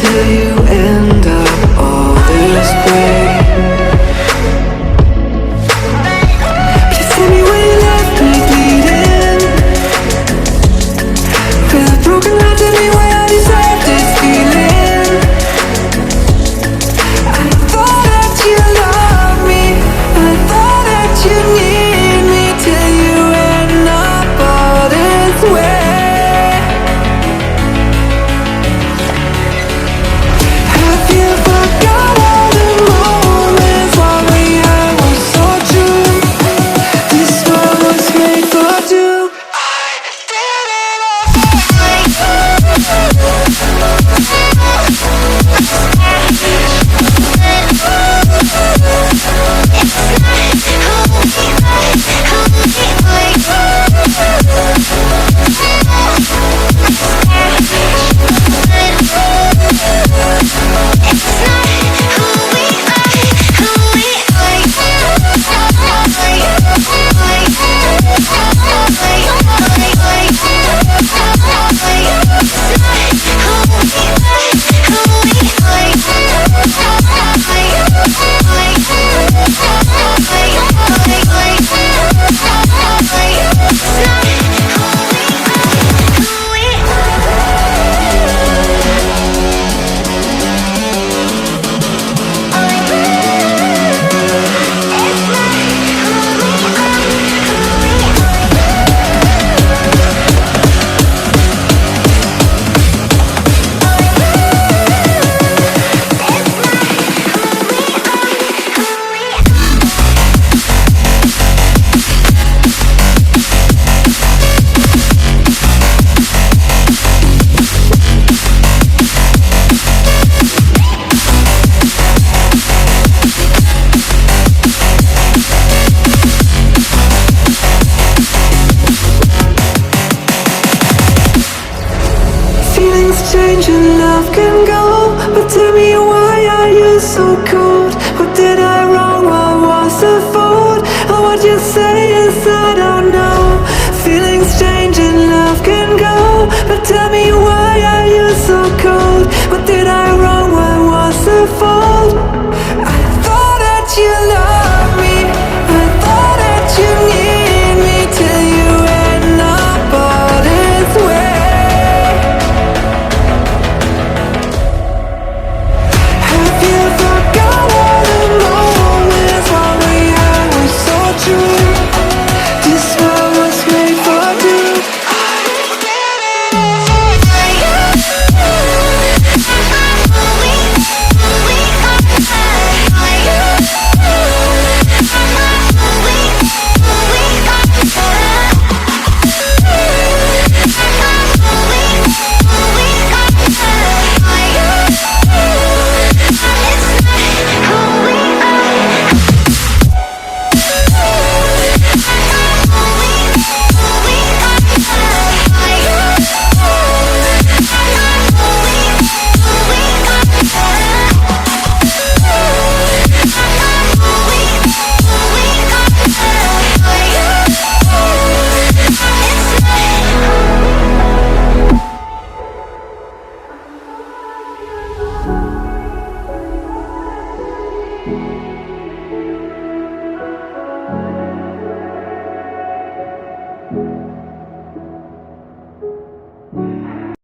till you end up all this way. Please tell me why you left me bleeding. With a broken heart, tell me why I deserve this feeling. I thought that you loved me, I thought that you need me, till you end up all this way. Have you forgot all the moments while we had was so true? This one was made for two. I did it change and love can go, but tell me why are you so cold? What did I wrong? What was the fault? Or what you say is I don't know. Feelings change and love can go, but tell me why are you so cold? What did I